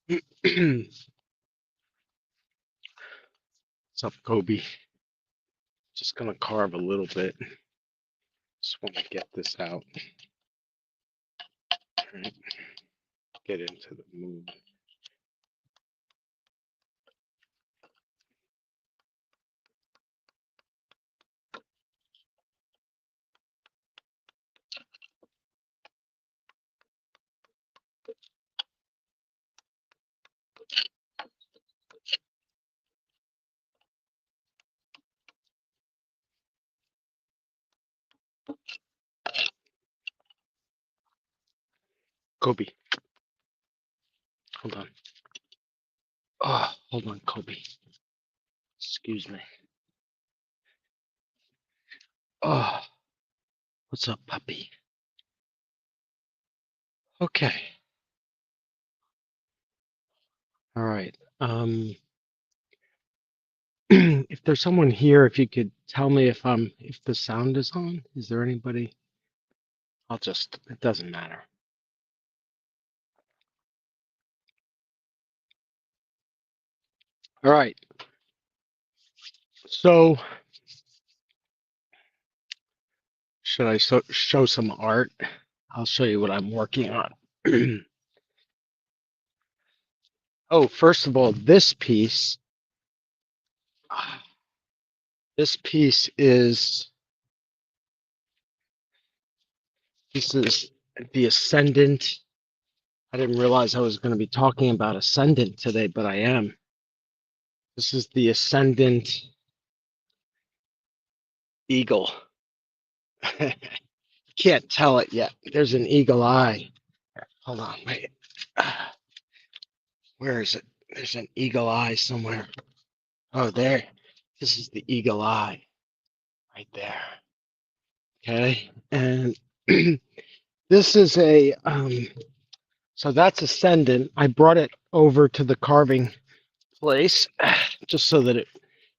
What's up, Kobe? Just gonna carve a little bit. Just want to get this out. All right. Get into the mood. Kobe, hold on. Oh, hold on, Kobe. Excuse me. Oh, what's up, puppy? Okay. All right. If there's someone here, if you could tell me if the sound is on. Is there anybody? It doesn't matter. All right. So, should I show some art? I'll show you what I'm working on. Oh, first of all, this piece is the Ascendant. I didn't realize I was going to be talking about Ascendant today, but I am. This is the Ascendant Eagle. Can't tell it yet. There's an eagle eye. Hold on, wait. Where is it? There's an eagle eye somewhere. Oh, there. This is the eagle eye right there. Okay. And this is so that's Ascendant. I brought it over to the carving place just so that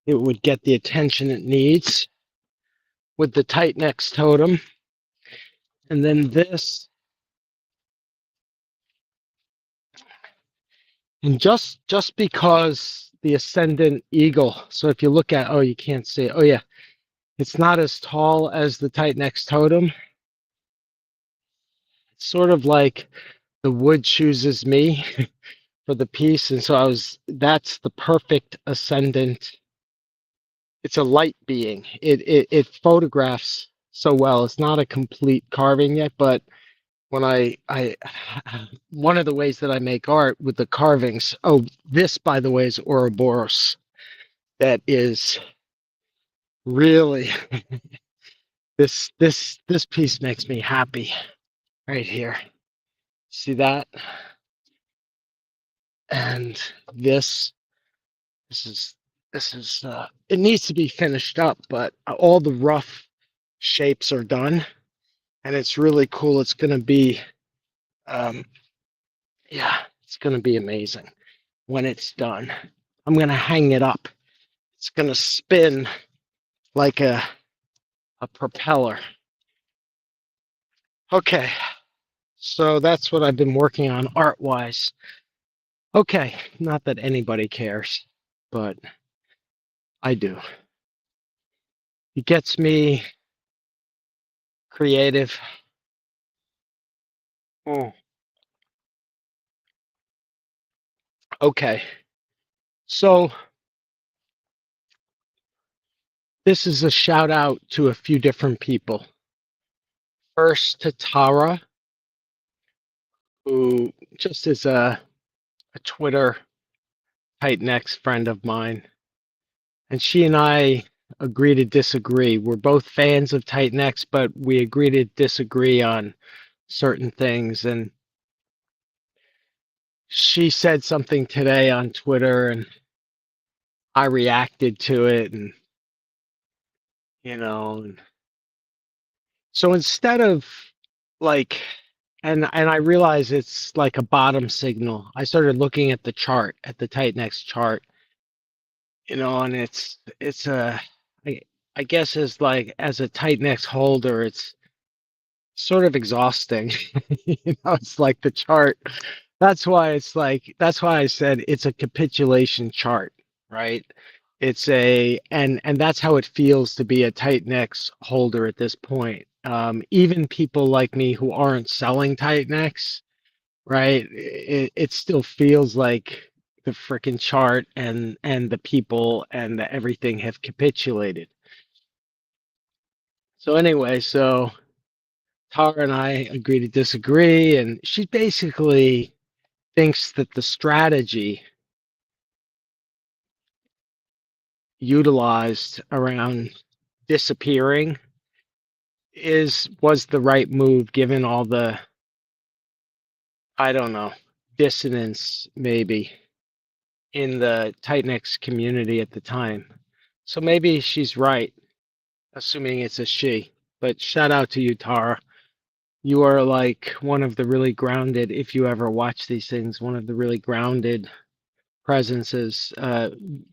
it would get the attention it needs with the tight necks totem. And then this, and just because the Ascendant Eagle, so if you look at, oh, you can't see it. Oh yeah, it's not as tall as the tight necks totem. It's sort of like the wood chooses me for the piece. And so that's the perfect Ascendant. It's a light being. It photographs so well. It's not a complete carving yet, but when I one of the ways that I make art with the carvings. Oh, this by the way is Ouroboros. That is really this piece makes me happy right here. See that? And this is it needs to be finished up, but all the rough shapes are done, and it's really cool. It's going to be, yeah, it's going to be amazing when it's done. I'm going to hang it up. It's going to spin like a propeller. Okay, so that's what I've been working on art-wise. Okay, not that anybody cares, but I do. It gets me creative. Oh. Okay, so this is a shout out to a few different people. First to Tara, who just is a Twitter tight necks friend of mine. And she and I agree to disagree. We're both fans of tight necks, but we agree to disagree on certain things. And she said something today on Twitter, and I reacted to it, and so instead of like, and I realize it's like a bottom signal. I started looking at the chart, at the tight necks chart, and it's I guess as a tight necks holder, it's sort of exhausting. It's like the chart That's why it's like, that's why I said it's a capitulation chart, right? It's a, and that's how it feels to be a tight necks holder at this point. Even people like me who aren't selling tight necks, right? It still feels like the freaking chart and the people and the everything have capitulated. So anyway, so Tara and I agree to disagree, and she basically thinks that the strategy utilized around disappearing was the right move given all the, I don't know, dissonance maybe in the Titanx community at the time. So maybe she's right, assuming it's a she. But shout out to you, Tara. You are like one of the really grounded, if you ever watch these things, one of the really grounded presences,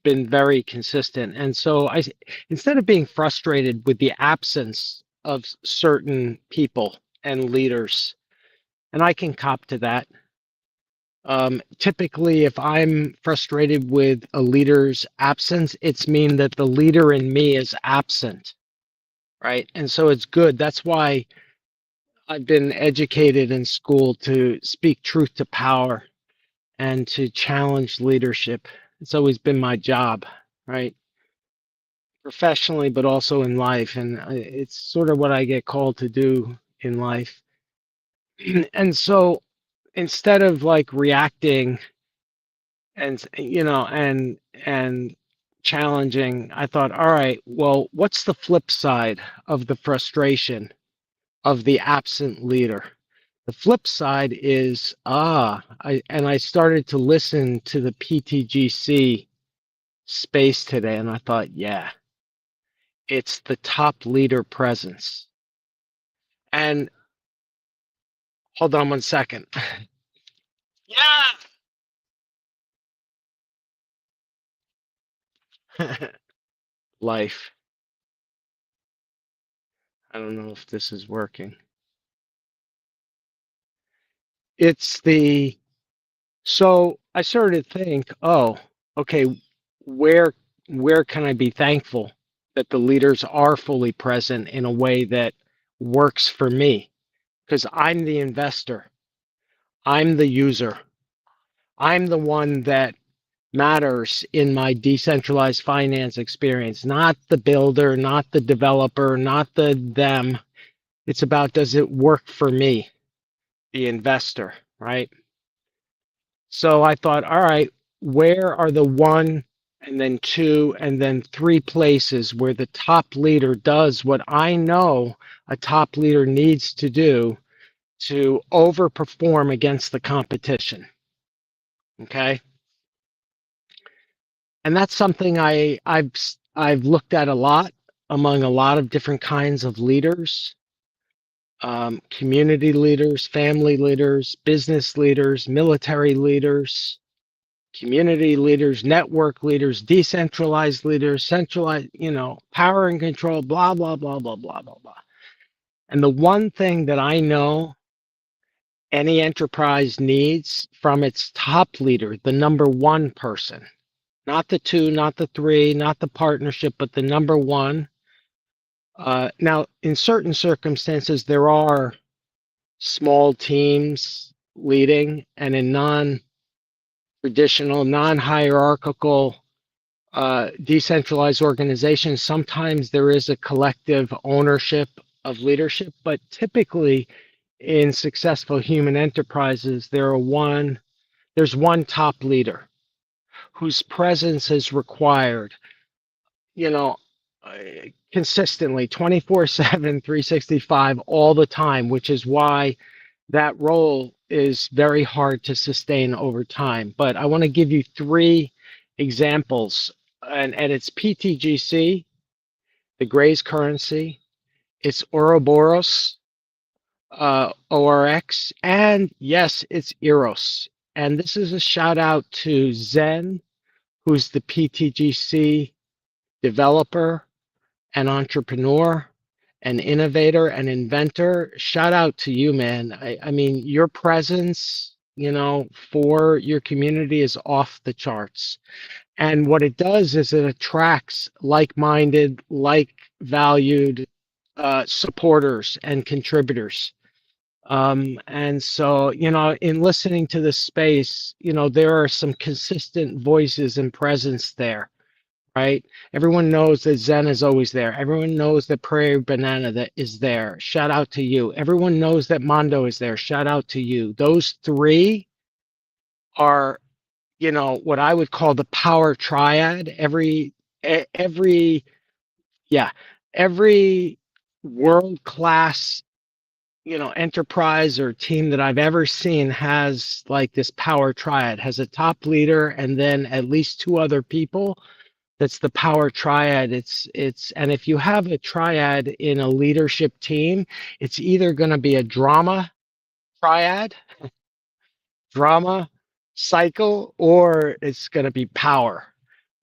been very consistent. And so instead of being frustrated with the absence of certain people and leaders, and I can cop to that. Typically, if I'm frustrated with a leader's absence, it's mean that the leader in me is absent, right? And so it's good. That's why I've been educated in school to speak truth to power and to challenge leadership. It's always been my job, right? Professionally, but also in life. And it's sort of what I get called to do in life. And so instead of like reacting and, and challenging, I thought, all right, well, what's the flip side of the frustration of the absent leader? The flip side is, I started to listen to the PTGC space today, and I thought, yeah, it's the top leader presence. And hold on one second. Yeah. Life. I don't know if this is working. It's the, so I started to think, oh, okay, where where can I be thankful that the leaders are fully present in a way that works for me? Because I'm the investor, I'm the user, I'm the one that matters in my decentralized finance experience, not the builder, not the developer, not the them. It's about, does it work for me, the investor, right? So I thought, all right, where are the one and then two and then three places where the top leader does what I know a top leader needs to do to overperform against the competition? Okay. And that's something I've looked at a lot among a lot of different kinds of leaders, community leaders, family leaders, business leaders, military leaders, community leaders, network leaders, decentralized leaders, centralized, power and control, blah, blah, blah, blah, blah, blah, blah. And the one thing that I know any enterprise needs from its top leader, the number one person, not the two, not the three, not the partnership, but the number one. Now, in certain circumstances, there are small teams leading, and in non-traditional, non-hierarchical, decentralized organizations, sometimes there is a collective ownership of leadership, but typically in successful human enterprises, there's one top leader whose presence is required, you know, uh, consistently 24/7, 365, all the time, which is why that role is very hard to sustain over time. But I want to give you three examples, and it's PTGC, the Gray's currency, it's Ouroboros, ORX, and yes, it's EROS. And this is a shout out to Zen, who's the PTGC developer and entrepreneur and innovator and inventor. Shout out to you, man. I mean, your presence for your community is off the charts. And what it does is it attracts like-minded, like-valued supporters and contributors. And so, in listening to this space, there are some consistent voices and presence there, right? Everyone knows that Zen is always there. Everyone knows that Prairie Banana that is there. Shout out to you. Everyone knows that Mondo is there. Shout out to you. Those three are, what I would call the power triad. Every world-class enterprise or team that I've ever seen has like this power triad, has a top leader and then at least two other people. That's the power triad. And if you have a triad in a leadership team, it's either going to be a drama triad, drama cycle, or it's going to be power,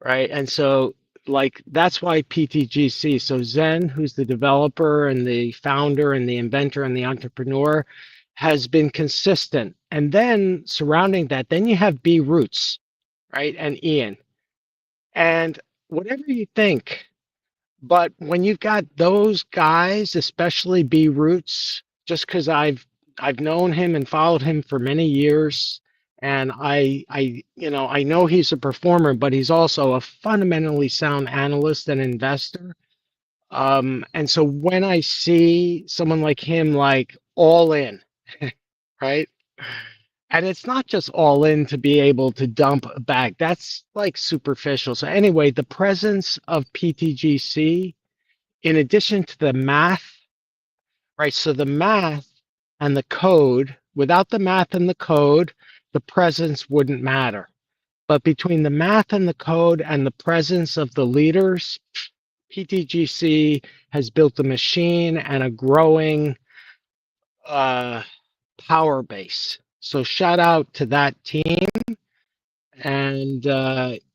right? And so like that's why PTGC. So Zen, who's the developer and the founder and the inventor and the entrepreneur, has been consistent. And then surrounding that, then you have B Roots, right? And Ian. And whatever you think, but when you've got those guys, especially B Roots, just because I've known him and followed him for many years, and I know he's a performer, but he's also a fundamentally sound analyst and investor. And so when I see someone like him, like all in, right? And it's not just all in to be able to dump a bag. That's like superficial. So anyway, the presence of PTGC, in addition to the math, right? So the math and the code, without the math and the code, the presence wouldn't matter. But between the math and the code and the presence of the leaders, PTGC has built a machine and a growing power base. So shout out to that team, and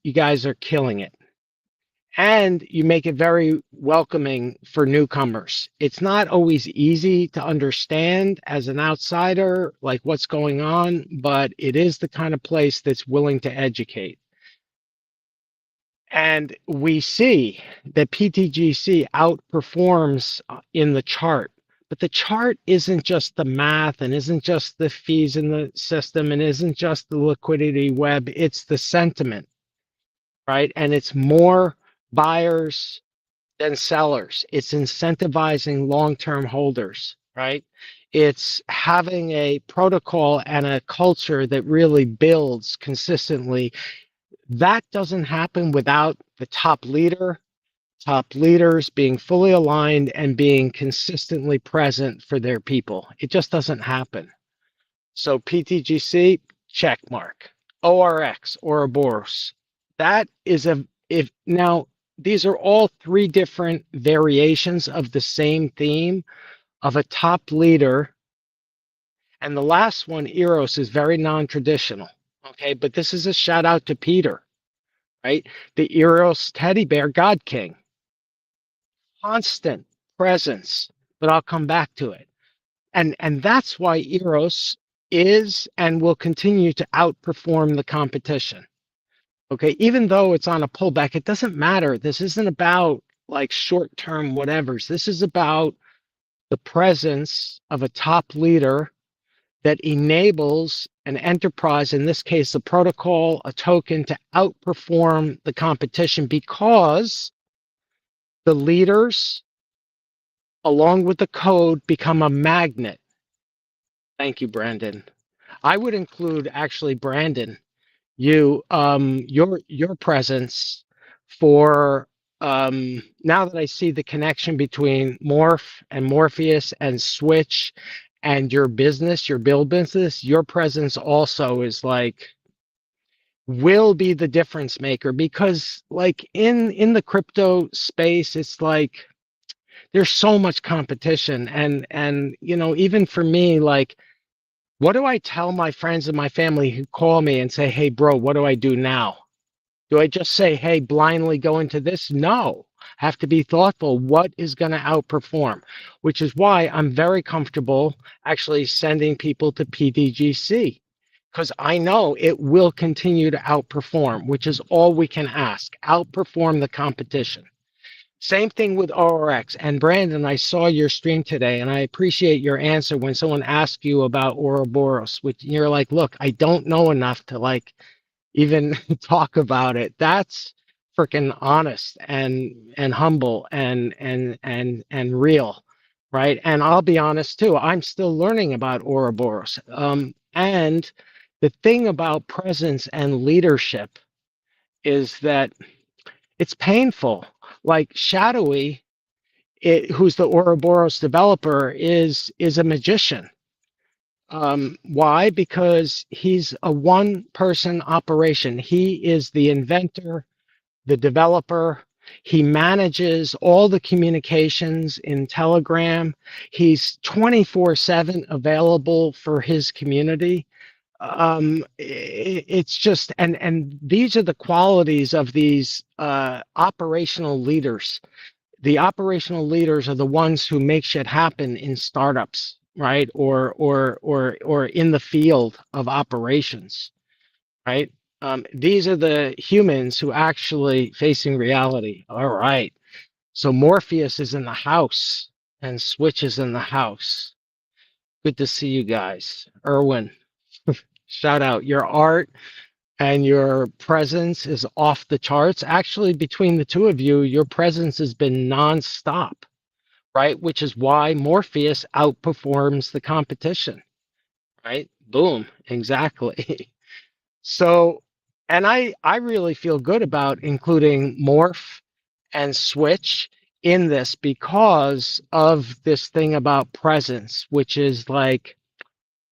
you guys are killing it. And you make it very welcoming for newcomers. It's not always easy to understand as an outsider, like what's going on, but it is the kind of place that's willing to educate. And we see that PTGC outperforms in the chart. But the chart isn't just the math and isn't just the fees in the system and isn't just the liquidity web, it's the sentiment, right? And it's more buyers than sellers. It's incentivizing long-term holders, right? It's having a protocol and a culture that really builds consistently. That doesn't happen without the top leaders being fully aligned and being consistently present for their people. It just doesn't happen. So PTGC, check mark. ORX, Ouroboros. That is now these are all three different variations of the same theme of a top leader. And the last one, EROS, is very non-traditional. Okay, but this is a shout out to Peter, right? The EROS teddy bear, God King. Constant presence, but I'll come back to it. And that's why EROS is and will continue to outperform the competition. Okay, even though it's on a pullback, it doesn't matter. This isn't about like short-term whatevers. This is about the presence of a top leader that enables an enterprise, in this case, a protocol, a token, to outperform the competition because the leaders, along with the code, become a magnet. Thank you, Brandon. I would include actually, Brandon, your presence for now that I see the connection between Morph and Morpheus and Switch and your business, your build business, your presence also is like will be the difference maker, because like in the crypto space, it's like there's so much competition, and even for me, like, what do I tell my friends and my family who call me and say, hey bro, what do I do now? Do I just say, hey, blindly go into this? No, I have to be thoughtful. What is going to outperform? Which is why I'm very comfortable actually sending people to PTGC, because I know it will continue to outperform, which is all we can ask. Outperform the competition. Same thing with ORX. And Brandon, I saw your stream today, and I appreciate your answer when someone asks you about Ouroboros, which you're like, look, I don't know enough to like even talk about it. That's freaking honest and humble and real, right? And I'll be honest too. I'm still learning about Ouroboros. And the thing about presence and leadership is that it's painful. Like Shadowy, who's the Ouroboros developer, is a magician. Why? Because he's a one-person operation. He is the inventor, the developer. He manages all the communications in Telegram. He's 24/7 available for his community. It's just, and these are the qualities of these operational leaders. The operational leaders are the ones who make shit happen in startups, right? Or in the field of operations, right? These are the humans who actually facing reality. All right. So Morpheus is in the house and Switch is in the house. Good to see you guys. Erwin, shout out. Your art and your presence is off the charts. Actually, between the two of you, your presence has been nonstop, right? Which is why Morpheus outperforms the competition, right? Boom, exactly. So, and I really feel good about including Morph and Switch in this because of this thing about presence, which is like,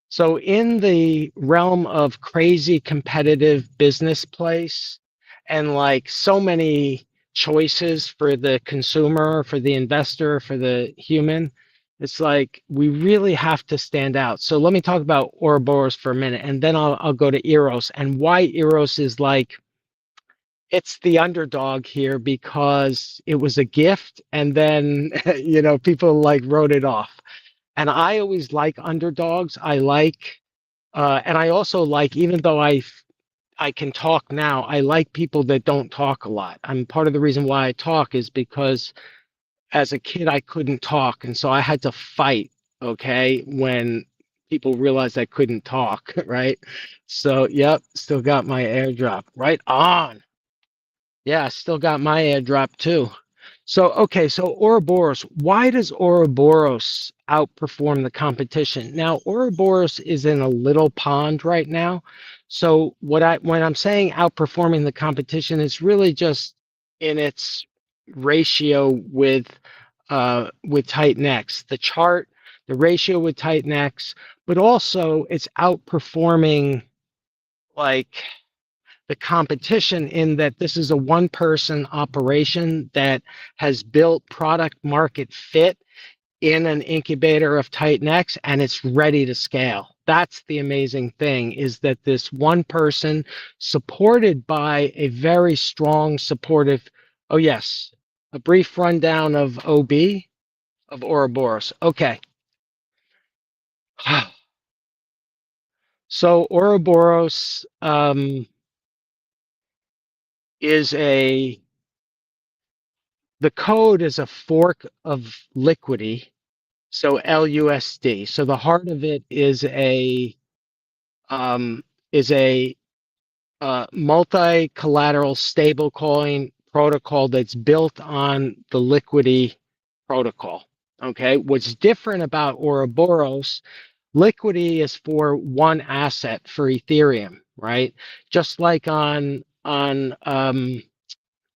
so in the realm of crazy competitive business place and like so many choices for the consumer, for the investor, for the human, it's like we really have to stand out. So let me talk about Ouroboros for a minute, and then I'll go to EROS and why EROS is like, it's the underdog here because it was a gift and then, you know, people like wrote it off. And I always like underdogs. I like, and I also like, even though I can talk now, I like people that don't talk a lot. I'm part of the reason why I talk is because as a kid I couldn't talk, and so I had to fight. Okay, when people realized I couldn't talk, right? So, yep, still got my airdrop. Right on. Yeah, still got my airdrop too. So, okay, so Ouroboros, why does Ouroboros outperform the competition? Now, Ouroboros is in a little pond right now. So when I'm saying outperforming the competition, it's really just in its ratio with Titan X. The chart, the ratio with Titan X, but also it's outperforming like the competition in that this is a one-person operation that has built product market fit in an incubator of Titan X, and it's ready to scale. That's the amazing thing, is that this one person supported by a very strong supportive, oh yes, a brief rundown of OB, of Ouroboros. Okay. So Ouroboros is the code is a fork of Liquidity, so LUSD. So the heart of it is a multi-collateral stablecoin protocol that's built on the Liquidity protocol. Okay, what's different about Ouroboros? Liquidity is for one asset for Ethereum, right? Just like on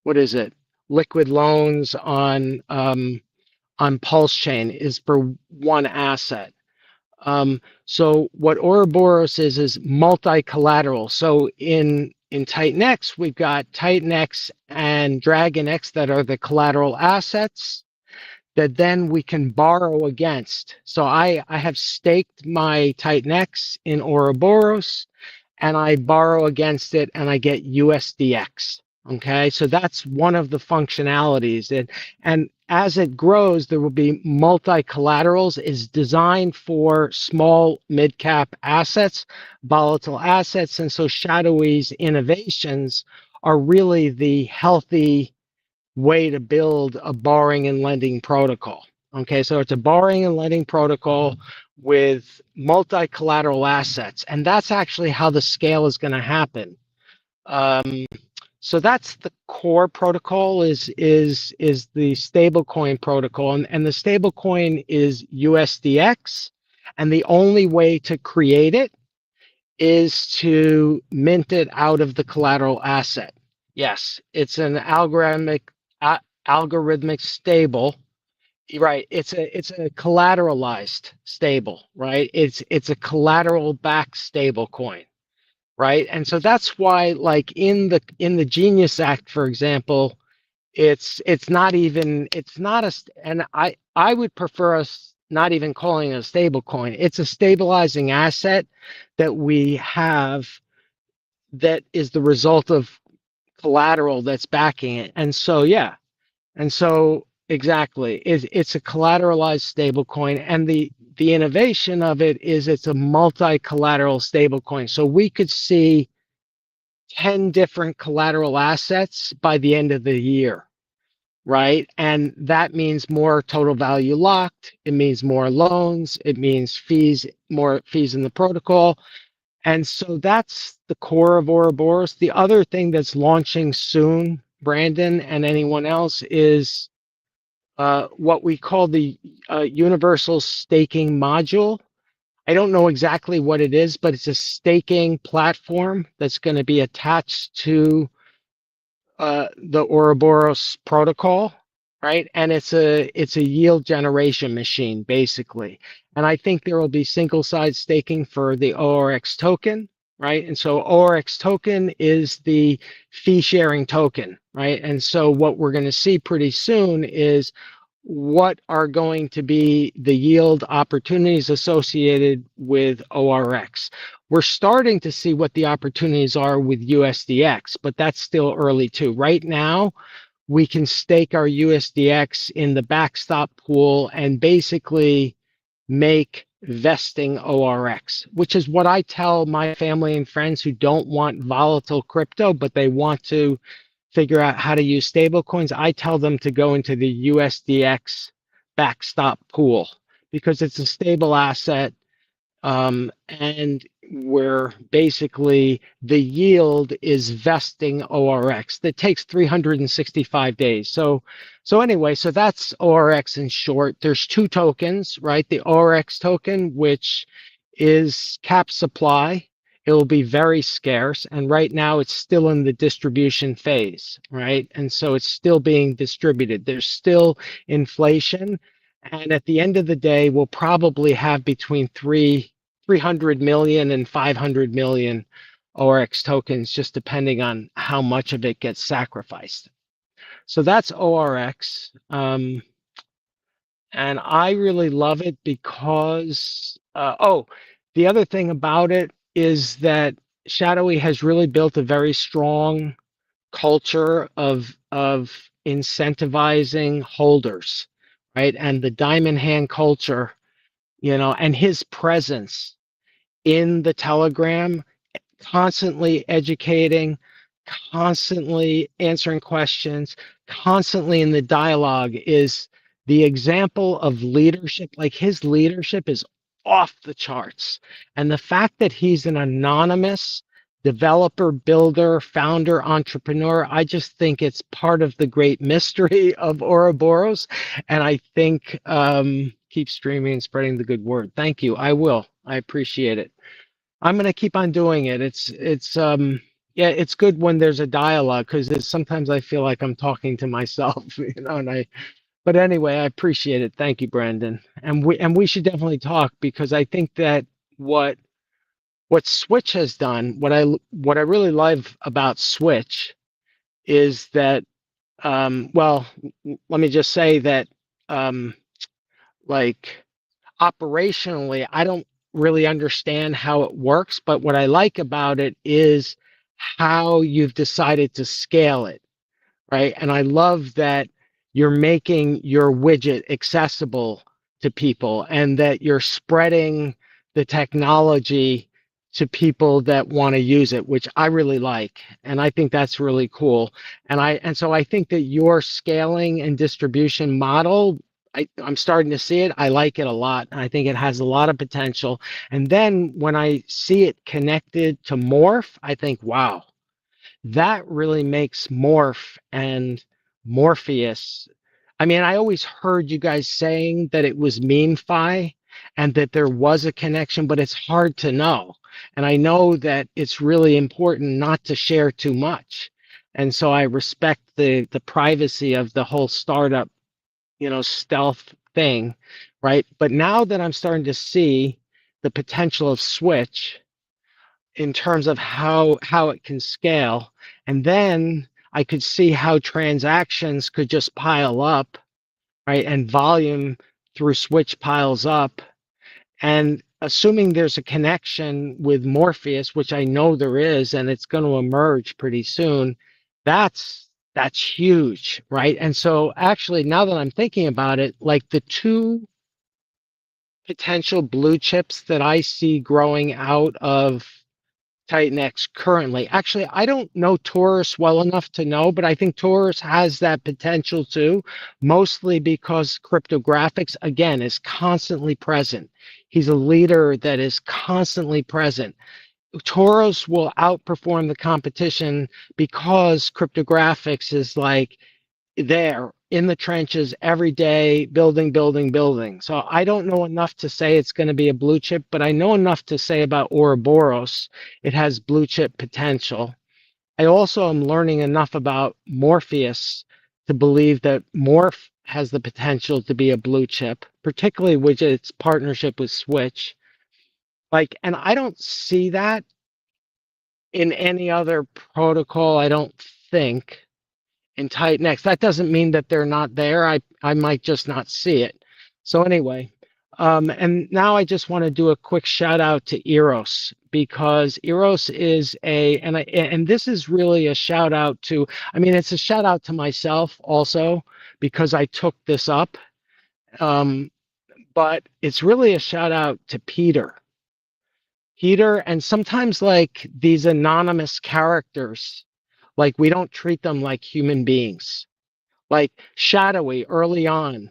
what is it? Liquid loans on Pulse Chain is for one asset. So what Ouroboros is multi-collateral. So in Titan X, we've got Titan X and Dragon X that are the collateral assets that then we can borrow against. So I have staked my Titan X in Ouroboros and I borrow against it and I get USDX. Okay, so that's one of the functionalities. And as it grows, there will be multi-collaterals. Is designed for small mid-cap assets, volatile assets. And so Shadowy's innovations are really the healthy way to build a borrowing and lending protocol. Okay, so it's a borrowing and lending protocol with multi-collateral assets. And that's actually how the scale is going to happen. So that's the core protocol is the stablecoin protocol, and the stablecoin is USDX, and the only way to create it is to mint it out of the collateral asset. Yes, it's an algorithmic stable, right? It's a collateralized stable, right? It's a collateral backed stable coin. Right. And so that's why, like in the Genius Act, for example, it's not and I would prefer us not even calling it a stable coin. It's a stabilizing asset that we have that is the result of collateral that's backing it. And so, yeah. And so exactly, it's a collateralized stable coin, and the innovation of it is it's a multi-collateral stable coin. So we could see 10 different collateral assets by the end of the year, right? And that means more total value locked. It means more loans. It means more fees in the protocol. And so that's the core of Ouroboros. The other thing that's launching soon, Brandon and anyone else, is what we call the universal staking module. I don't know exactly what it is, but it's a staking platform that's going to be attached to the Ouroboros protocol, right? And it's a yield generation machine, basically. And I think there will be single side staking for the ORX token, right? And so ORX token is the fee sharing token, right? And so what we're going to see pretty soon is what are going to be the yield opportunities associated with ORX. We're starting to see what the opportunities are with USDX, but that's still early too. Right now, we can stake our USDX in the backstop pool and basically make vesting ORX, which is what I tell my family and friends who don't want volatile crypto, but they want to figure out how to use stable coins. I tell them to go into the USDX backstop pool because it's a stable asset, and where basically the yield is vesting ORX. That takes 365 days. So anyway, so that's ORX in short. There's two tokens, right? The ORX token, which is cap supply. It will be very scarce, and right now it's still in the distribution phase, right? And so it's still being distributed. There's still inflation, and at the end of the day, we'll probably have between 300 million and 500 million ORX tokens, just depending on how much of it gets sacrificed. So that's ORX. And I really love it because, the other thing about it is that Shadowy has really built a very strong culture of incentivizing holders, right? And the diamond hand culture, and his presence in the Telegram, constantly educating, constantly answering questions, constantly in the dialogue, is the example of leadership. Like, his leadership is off the charts. And the fact that he's an anonymous developer, builder, founder, entrepreneur, I just think it's part of the great mystery of Ouroboros. And I think keep streaming and spreading the good word. Thank you. I will. I appreciate it. I'm going to keep on doing it. It's good when there's a dialogue, because sometimes I feel like I'm talking to myself, but anyway, I appreciate it. Thank you, Brandon. And we should definitely talk, because I think that what Switch has done, what I really love about Switch is that, well, let me just say that, like, operationally, I don't really understand how it works, but what I like about it is how you've decided to scale it, right? And I love that you're making your widget accessible to people and that you're spreading the technology to people that want to use it, which I really like. And I think that's really cool. And so I think that your scaling and distribution model, I'm starting to see it. I like it a lot. I think it has a lot of potential. And then when I see it connected to Morph, I think, wow, that really makes Morph and Morpheus. I mean, I always heard you guys saying that it was MemeFi and that there was a connection, but it's hard to know. And I know that it's really important not to share too much. And so I respect the privacy of the whole startup, stealth thing, right? But now that I'm starting to see the potential of Switch in terms of how it can scale, and then I could see how transactions could just pile up, right? And volume through Switch piles up. And assuming there's a connection with Morpheus, which I know there is, and it's going to emerge pretty soon, that's huge, right? And so actually, now that I'm thinking about it, like the two potential blue chips that I see growing out of Titanx currently. Actually, I don't know Taurus well enough to know, but I think Taurus has that potential too, mostly because cryptographics, again, is constantly present. He's a leader that is constantly present. Taurus will outperform the competition because cryptographics is like there in the trenches every day, building, building, building. So I don't know enough to say it's going to be a blue chip, but I know enough to say about Ouroboros. It has blue chip potential. I also am learning enough about Morpheus to believe that Morph has the potential to be a blue chip, particularly with its partnership with Switch. And I don't see that in any other protocol, I don't think. In Titanx. That doesn't mean that they're not there. I might just not see it. So anyway, and now I just want to do a quick shout out to EROS, because EROS is and this is really a shout out to, I mean, it's a shout out to myself also because I took this up. But it's really a shout out to Peter. And sometimes like these anonymous characters, like we don't treat them like human beings. Like Shadowy early on,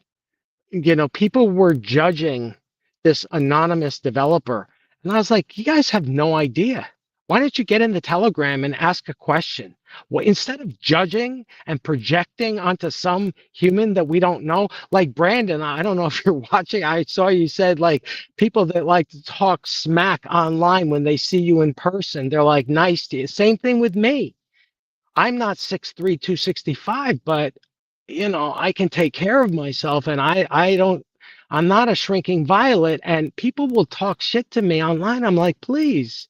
people were judging this anonymous developer. And I was like, you guys have no idea. Why don't you get in the Telegram and ask a question? Well, instead of judging and projecting onto some human that we don't know, like Brandon, I don't know if you're watching. I saw you said like people that like to talk smack online when they see you in person, they're like nice to you. Same thing with me. I'm not 6'3", 265, but I can take care of myself, and I'm not a shrinking violet, and people will talk shit to me online. I'm like, please,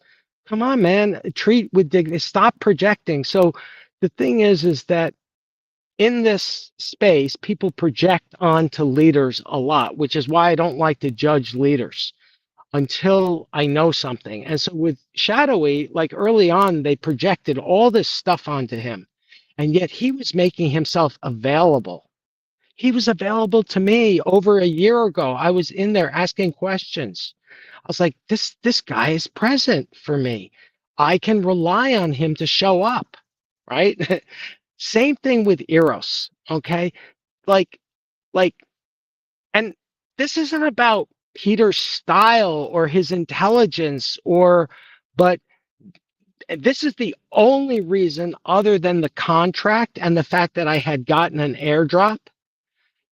come on, man, treat with dignity, stop projecting. So the thing is that in this space, people project onto leaders a lot, which is why I don't like to judge leaders until I know something. And so with Shadowy, like early on, they projected all this stuff onto him, and yet he was making himself available. He was available to me over a year ago. I was in there asking questions. I was like, this guy is present for me. I can rely on him to show up, right? Same thing with EROS, okay? Like, and this isn't about Peter's style or his intelligence but this is the only reason, other than the contract and the fact that I had gotten an airdrop,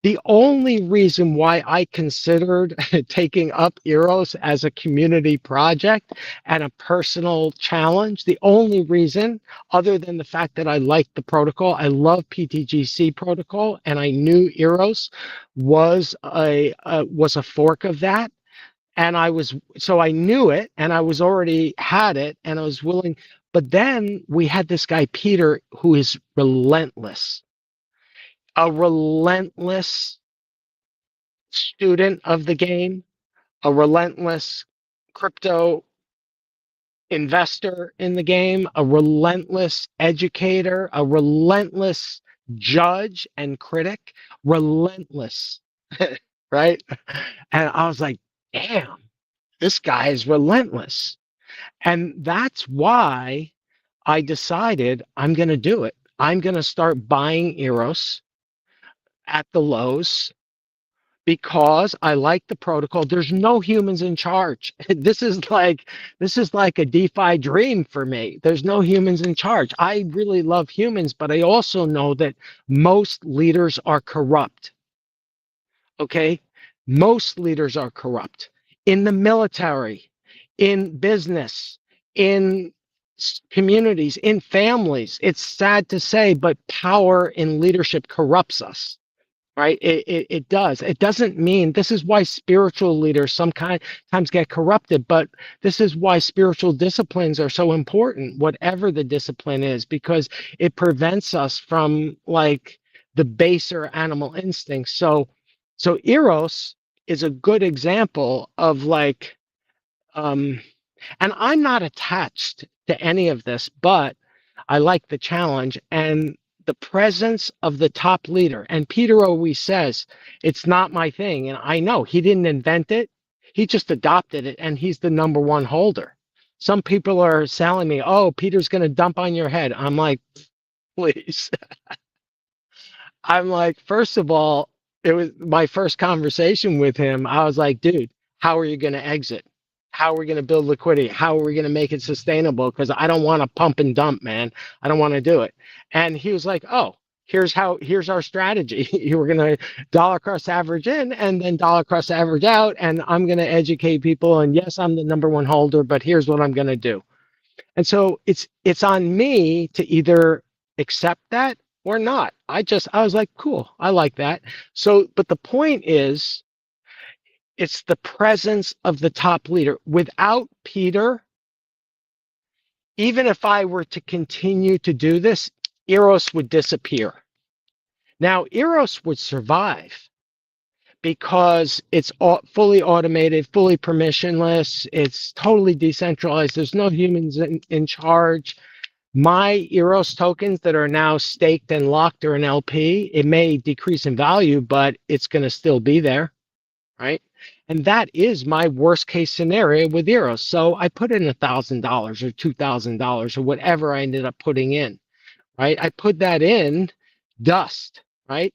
the only reason why I considered taking up EROS as a community project and a personal challenge, the only reason, other than the fact that I liked the protocol, I love PTGC protocol, and I knew EROS was a fork of that. And so I knew it, and I was already had it, and I was willing. But then we had this guy, Peter, who is relentless. A relentless student of the game, a relentless crypto investor in the game, a relentless educator, a relentless judge and critic, relentless, right? And I was like, damn, this guy is relentless. And that's why I decided I'm going to do it. I'm going to start buying EROS at the lows because I like the protocol. There's no humans in charge. This is like a DeFi dream for me. There's no humans in charge. I really love humans, but I also know that most leaders are corrupt. Okay? Most leaders are corrupt in the military, in business, in communities, in families. It's sad to say, but power in leadership corrupts us. Right? It does. It doesn't mean this is why spiritual leaders sometimes get corrupted, but this is why spiritual disciplines are so important, whatever the discipline is, because it prevents us from like the baser animal instincts. So Eros is a good example of like, and I'm not attached to any of this, but I like the challenge and the presence of the top leader. And Peter always says, it's not my thing. And I know he didn't invent it. He just adopted it and he's the number one holder. Some people are selling me, oh, Peter's going to dump on your head. I'm like, please. I'm like, first of all, it was my first conversation with him. I was like, dude, how are you going to exit? How are we going to build liquidity? How are we going to make it sustainable? Because I don't want to pump and dump, man. I don't want to do it. And he was like, oh, here's our strategy. You were going to dollar cost average in and then dollar cost average out. And I'm going to educate people. And yes, I'm the number one holder, but here's what I'm going to do. And so it's on me to either accept that or not. I was like, cool, I like that. So, but the point is, it's the presence of the top leader. Without Peter, even if I were to continue to do this, EROS would disappear. Now, EROS would survive because it's fully automated, fully permissionless. It's totally decentralized. There's no humans in charge. My EROS tokens that are now staked and locked are an LP. It may decrease in value, but it's going to still be there, right? And that is my worst case scenario with EROS. So I put in $1,000 or $2,000 or whatever I ended up putting in, right? I put that in dust, right?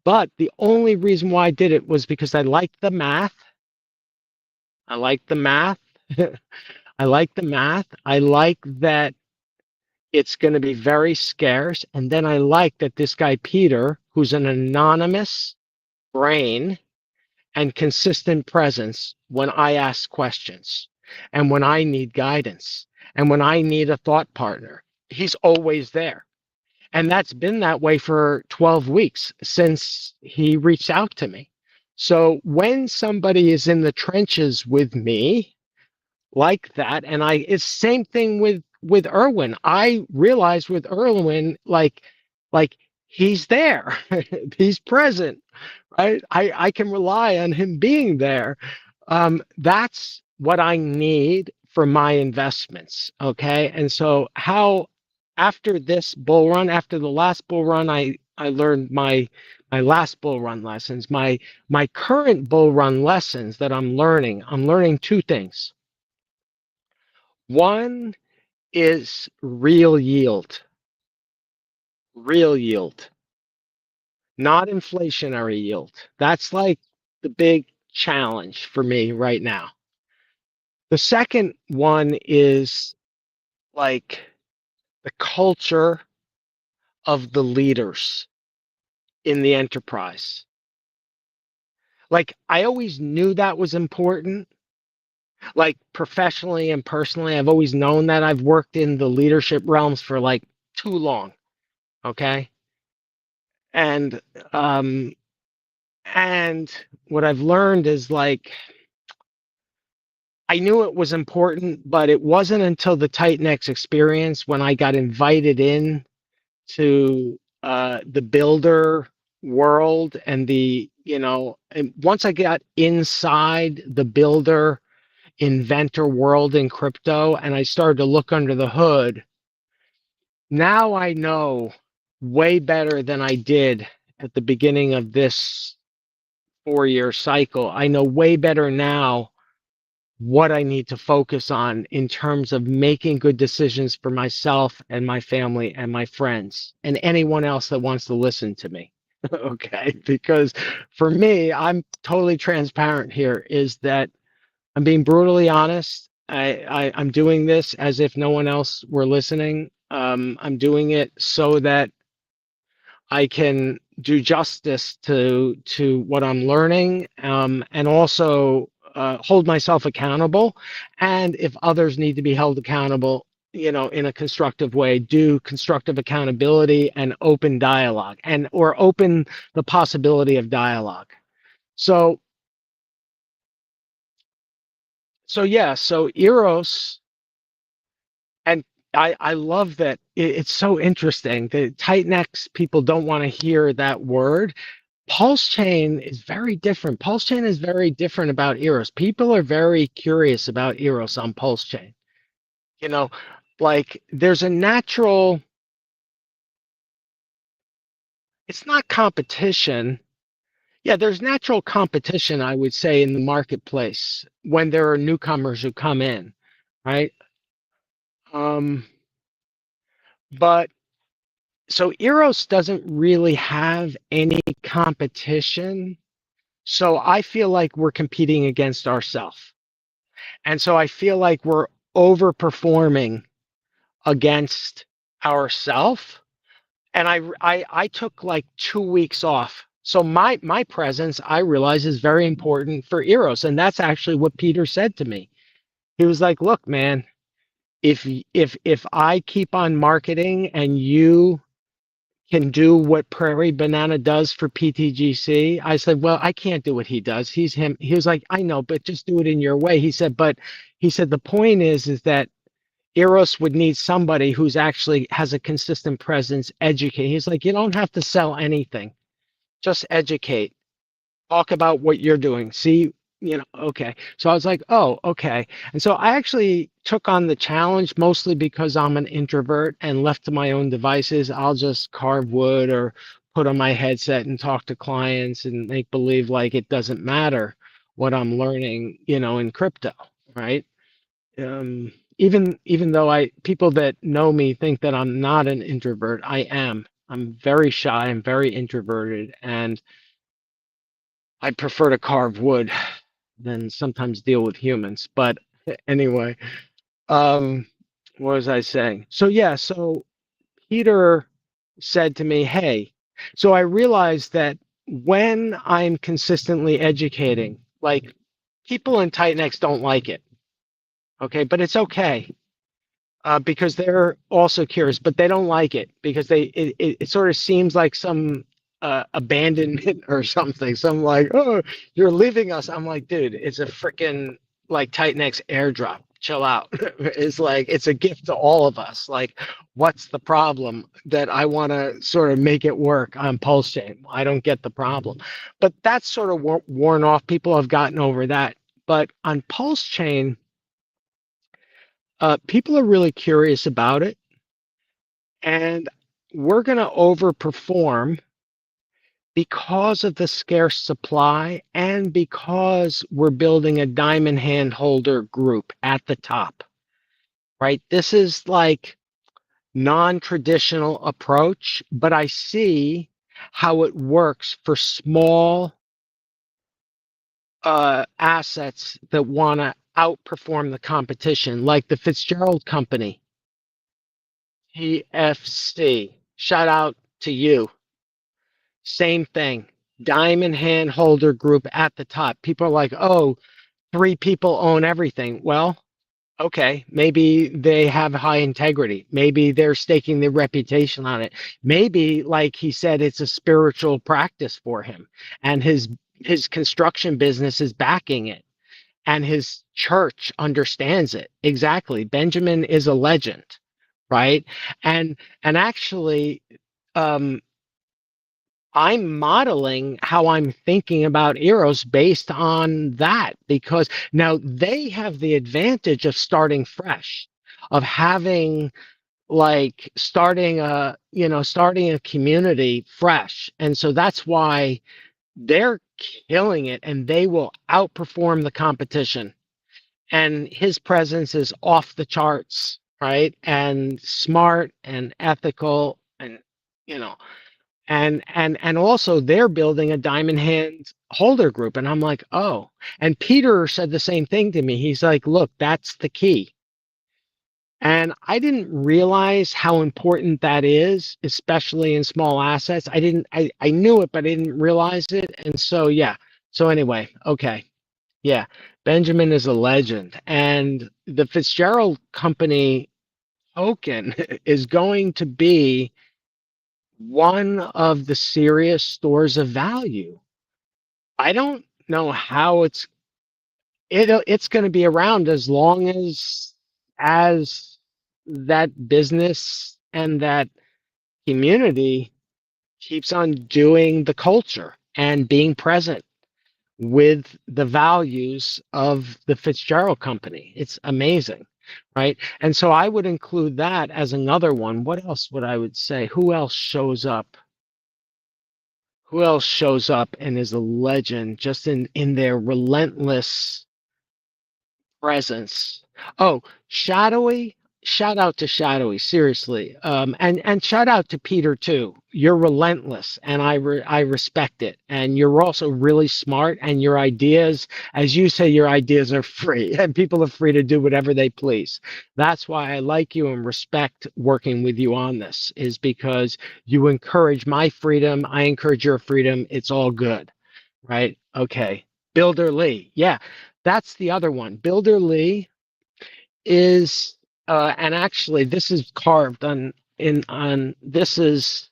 But the only reason why I did it was because I liked the math. I like the math. I like the math. I like that it's going to be very scarce. And then I like that this guy, Peter, who's an anonymous brain and consistent presence when I ask questions and when I need guidance and when I need a thought partner, he's always there. And that's been that way for 12 weeks since he reached out to me. So when somebody is in the trenches with me like that, and it's same thing with Erwin. I realized with Erwin, like he's there, he's present, right? I can rely on him being there. That's what I need for my investments. Okay. And so after this bull run, after the last bull run, I learned my last bull run lessons, my current bull run lessons that I'm learning two things. One is real yield, not inflationary yield. That's like the big challenge for me right now. The second one is like the culture of the leaders in the enterprise. Like I always knew that was important. Like professionally and personally, I've always known that. I've worked in the leadership realms for like too long. Okay. And what I've learned is like I knew it was important, but it wasn't until the Titanx experience when I got invited in to the builder world and and once I got inside the builder inventor world in crypto and I started to look under the hood, now I know way better than I did at the beginning of this 4-year cycle. I know way better now what I need to focus on in terms of making good decisions for myself and my family and my friends and anyone else that wants to listen to me. Okay. Because for me, I'm totally transparent here, is that I'm being brutally honest. I'm doing this as if no one else were listening. I'm doing it so that I can do justice to what I'm learning, and also hold myself accountable. And if others need to be held accountable, in a constructive way, do constructive accountability and open dialogue, and or open the possibility of dialogue. So, so EROS, and I love that it's so interesting. The tight necks people don't want to hear that word. Pulse chain is very different. Pulse chain is very different about EROS. People are very curious about EROS on pulse chain. You know, like there's a natural, it's not competition. Yeah, there's natural competition, I would say, in the marketplace when there are newcomers who come in, right? Um, but so EROS doesn't really have any competition. So I feel like we're competing against ourselves. And so I feel like we're overperforming against ourselves. And I took like 2 weeks off. So my presence, I realize, is very important for EROS. And that's actually what Peter said to me. He was like, look, man, if I keep on marketing and you can do what Prairie Banana does for PTGC. I said, well, I can't do what he does. He's him. He was like, I know, but just do it in your way. He said, but he said, the point is that Eros would need somebody who's actually has a consistent presence, educate. He's like, you don't have to sell anything. Just educate. Talk about what you're doing. See, okay. So I was like, oh, okay. And so I actually took on the challenge mostly because I'm an introvert, and left to my own devices, I'll just carve wood or put on my headset and talk to clients and make believe like it doesn't matter what I'm learning, in crypto, right? Even though people that know me think that I'm not an introvert, I am. I'm very shy. I'm very introverted, and I prefer to carve wood than sometimes deal with humans. But anyway, what was I saying? So Peter said to me, hey, so I realized that when I'm consistently educating, like people in tight necks don't like it. Okay, but it's okay. Because they're also curious, but they don't like it because it sort of seems like some abandonment or something. Some like, oh, you're leaving us. I'm like, dude, it's a freaking like tight necks airdrop. Chill out. It's like it's a gift to all of us. Like, what's the problem that I want to sort of make it work on Pulse Chain? I don't get the problem, but that's sort of worn off. People have gotten over that. But on Pulse Chain, people are really curious about it, and we're going to overperform because of the scarce supply and because we're building a diamond hand holder group at the top, right? This is like non-traditional approach, but I see how it works for small assets that want to outperform the competition, like the Fitzgerald Company, TFC. Shout out to you. Same thing. Diamond hand holder group at the top. People are like, oh, 3 people own everything. Well, okay, maybe they have high integrity. Maybe they're staking their reputation on it. Maybe, like he said, it's a spiritual practice for him, and his construction business is backing it, and his church understands it. Exactly. Benjamin is a legend, right? And actually, I'm modeling how I'm thinking about EROS based on that, because now they have the advantage of starting fresh, of having like starting a community fresh. And so that's why they're killing it, and they will outperform the competition. And his presence is off the charts, right? And smart and ethical, and you know, and also they're building a diamond hand holder group. And I'm like, oh. And Peter said the same thing to me. He's like, look, that's the key. And I didn't realize how important that is, especially in small assets. I knew it, but I didn't realize it. And so, yeah. So anyway, okay. Yeah. Benjamin is a legend. And the Fitzgerald Company token is going to be one of the serious stores of value. I don't know how it's going to be around as long as that business and that community keeps on doing the culture and being present with the values of the Fitzgerald Company. It's amazing, right? And so I would include that as another one. What else would I would say? Who else shows up? Who else shows up and is a legend just in their relentless presence? Oh, Shadowy. Shout out to Shadowy, seriously. And shout out to Peter too. You're relentless, and I respect it. And you're also really smart. And your ideas, as you say, your ideas are free, and people are free to do whatever they please. That's why I like you and respect working with you on this. Is because you encourage my freedom. I encourage your freedom. It's all good, right? Okay. Builder Lee, yeah, that's the other one. Builder Lee is and actually this is carved on this is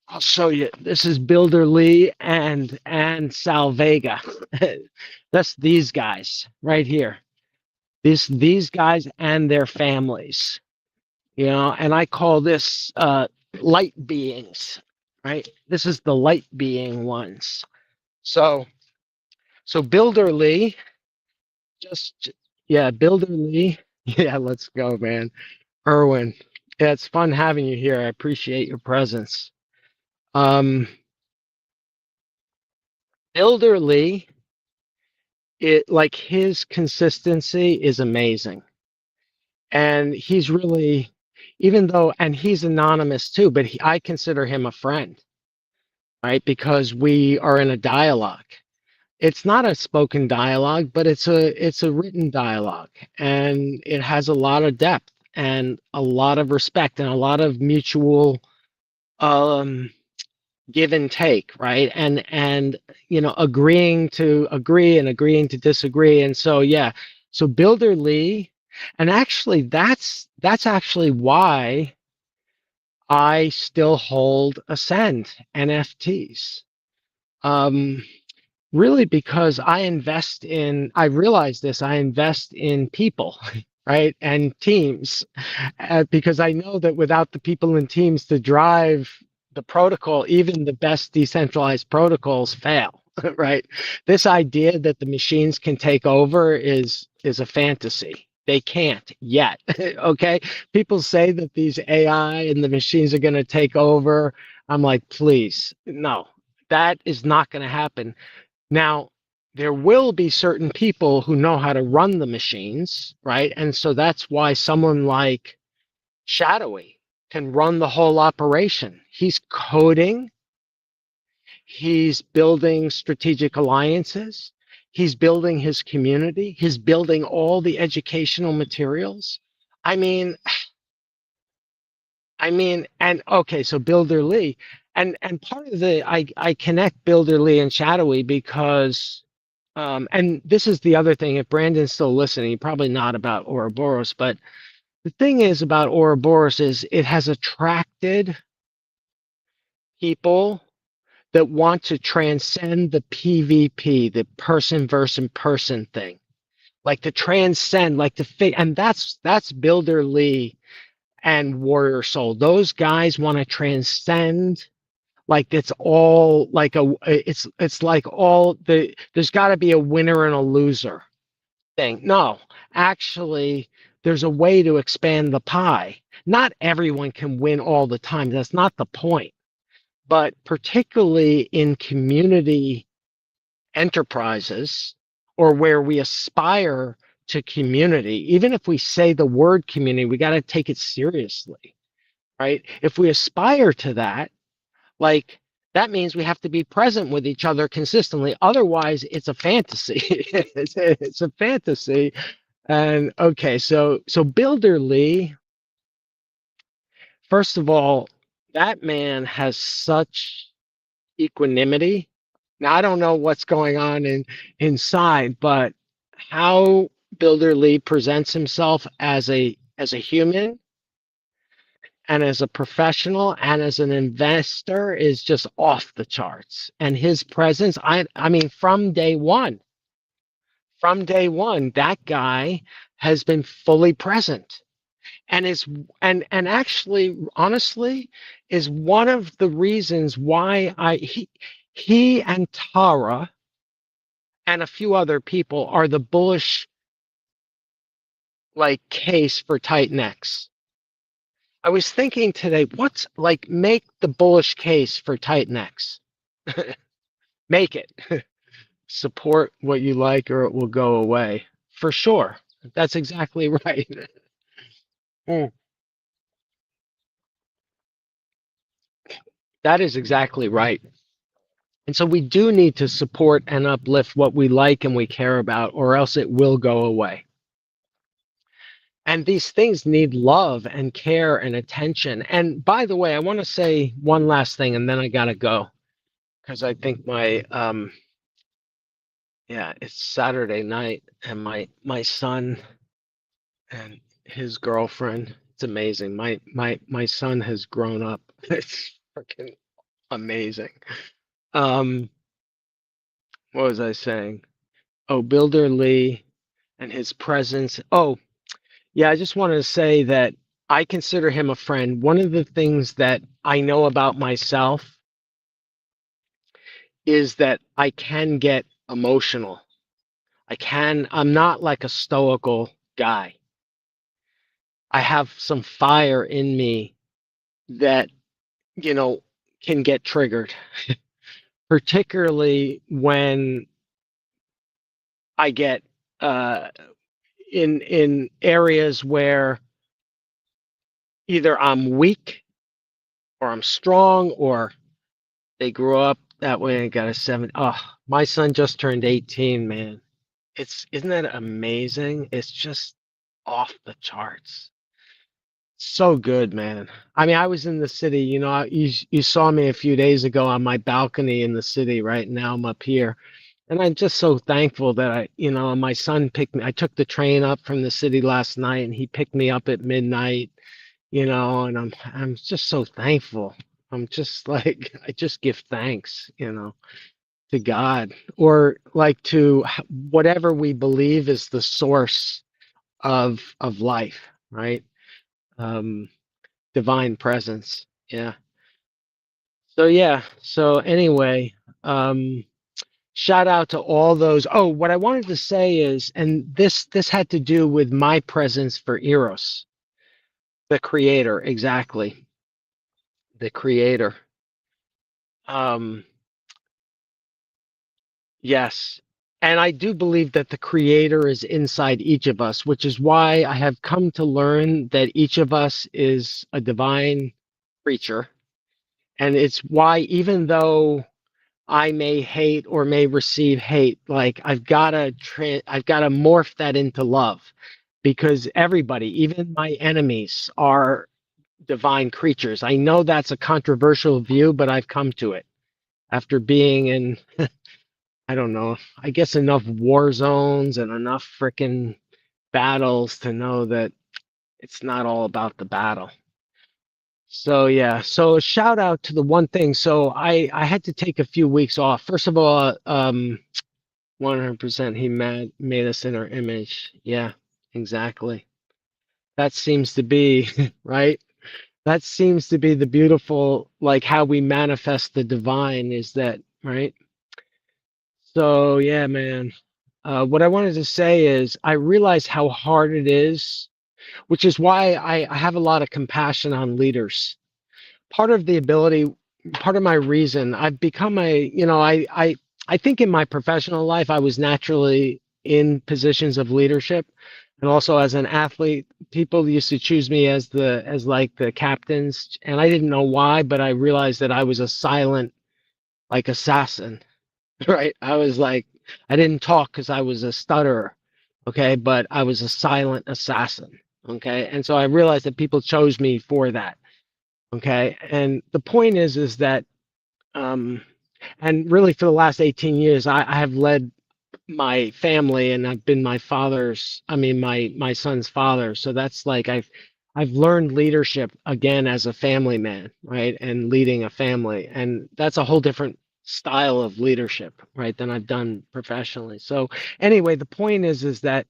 I'll show you. This is Builder Lee and Sal Vega. That's these guys right here. These guys and their families, and I call this light beings, right? This is the light being ones. So Builder Lee, Builder Lee. Yeah, let's go, man. Erwin, yeah, it's fun having you here. I appreciate your presence. Builder Lee, like his consistency is amazing. And he's really, and he's anonymous too, but I consider him a friend, right? Because we are in a dialogue. It's not a spoken dialogue, but it's a written dialogue, and it has a lot of depth and a lot of respect and a lot of mutual give and take, right? And agreeing to agree and agreeing to disagree. And so so Builder Lee, and actually that's actually why I still hold Ascend NFTs. Really, because I realize this, I invest in people, right? And teams, because I know that without the people and teams to drive the protocol, even the best decentralized protocols fail, right? This idea that the machines can take over is a fantasy. They can't yet, okay? People say that these AI and the machines are going to take over. I'm like, please, no, that is not going to happen. Now, there will be certain people who know how to run the machines, right? And so that's why someone like Shadowy can run the whole operation. He's coding, he's building strategic alliances, he's building his community, he's building all the educational materials. I mean, and okay, so Builder Lee, and part of I connect Builder Lee and Shadowy because, and this is the other thing, if Brandon's still listening, probably not about Ouroboros, but the thing is about Ouroboros is it has attracted people that want to transcend the PvP, the person versus person thing, like to transcend, like to and that's Builder Lee and Warrior Soul. Those guys want to transcend, like it's all like it's like all there's got to be a winner and a loser. thing. No, actually, there's a way to expand the pie. Not everyone can win all the time. That's not the point. But particularly in community enterprises or where we aspire to community, even if we say the word community, we got to take it seriously, right? If we aspire to that, like that means we have to be present with each other consistently. Otherwise, it's a fantasy. It's a fantasy. And okay, so Builder Lee, first of all, that man has such equanimity. Now I don't know what's going on inside, but how Builder Lee presents himself as a human and as a professional and as an investor is just off the charts. And his presence, I mean, from day one, that guy has been fully present and is and actually honestly is one of the reasons why he and Tara and a few other people are the bullish like case for Titan X. I was thinking today, what's like make the bullish case for Titan X? Make it. Support what you like or it will go away. For sure. That's exactly right. Mm, that is exactly right. And so we do need to support and uplift what we like and we care about, or else it will go away. And these things need love and care and attention. And by the way, I want to say one last thing and then I got to go because I think my yeah, it's Saturday night and my son and his girlfriend, it's amazing. My son has grown up. It's freaking amazing. Um, what was I saying? Oh, Builder Lee and his presence. Oh, yeah, I just wanted to say that I consider him a friend. One of the things that I know about myself is that I can get emotional. I'm not like a stoical guy. I have some fire in me that, you know, can get triggered, particularly when I get in areas where either I'm weak or I'm strong or they grew up that way and got a 7. Oh, my son just turned 18, man. Isn't that amazing? It's just off the charts. So good, man. I mean, I was in the city, you know, you saw me a few days ago on my balcony in the city. Right now I'm up here. And I'm just so thankful that you know, my son picked me. I took the train up from the city last night and he picked me up at midnight, you know, and I'm just so thankful. I'm just like, I just give thanks, you know, to God or like to whatever we believe is the source of life, right? Um, divine presence. Yeah. So yeah. So anyway, shout out to all those. Oh, what I wanted to say is, and this had to do with my presence for Eros, the creator, exactly. The creator. Um, yes. And I do believe that the creator is inside each of us, which is why I have come to learn that each of us is a divine creature. And it's why even though I may hate or may receive hate, like I've got to morph that into love because everybody, even my enemies, are divine creatures. I know that's a controversial view, but I've come to it after being in, I don't know, I guess enough war zones and enough freaking battles to know that it's not all about the battle. So yeah, so a shout out to the one thing. So I had to take a few weeks off. First of all, 100% he made us in our image. Yeah, exactly. That seems to be right. That seems to be the beautiful, like how we manifest the divine is that, right? So yeah, man. What I wanted to say is I realize how hard it is, which is why I have a lot of compassion on leaders. Part of the ability, part of my reason, I've become I think in my professional life, I was naturally in positions of leadership. And also as an athlete, people used to choose me as like the captains. And I didn't know why, but I realized that I was a silent, like assassin, right? I was like, I didn't talk because I was a stutterer, okay? But I was a silent assassin, okay? And so I realized that people chose me for that. Okay. And the point is that, um, and really for the last 18 years, I have led my family and I've been my father's, I mean, my son's father. So that's like, I've learned leadership again as a family man, right? And leading a family. And that's a whole different style of leadership, right? Than I've done professionally. So anyway, the point is that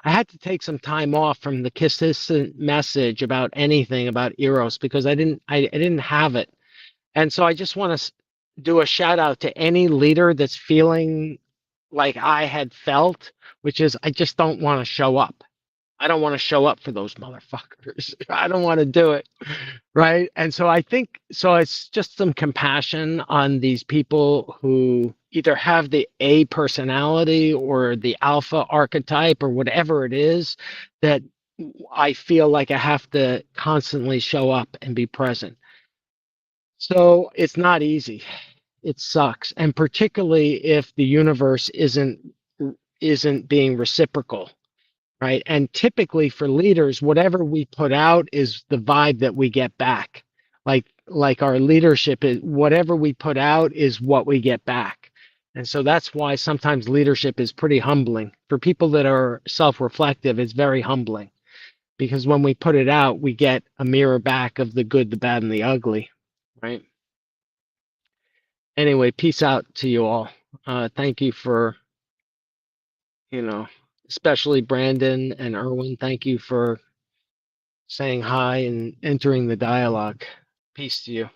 I had to take some time off from the consistent message about anything about Eros because I didn't have it. And so I just want to do a shout out to any leader that's feeling like I had felt, which is I just don't want to show up. I don't want to show up for those motherfuckers. I don't want to do it. Right. And so I think so it's just some compassion on these people who either have the A personality or the alpha archetype or whatever it is that I feel like I have to constantly show up and be present. So it's not easy. It sucks. And particularly if the universe isn't being reciprocal, right? And typically for leaders, whatever we put out is the vibe that we get back. Like our leadership is whatever we put out is what we get back. And so that's why sometimes leadership is pretty humbling. For people that are self-reflective, it's very humbling because when we put it out, we get a mirror back of the good, the bad, and the ugly, right? Anyway, peace out to you all. Thank you for, you know, especially Brandon and Erwin. Thank you for saying hi and entering the dialogue. Peace to you.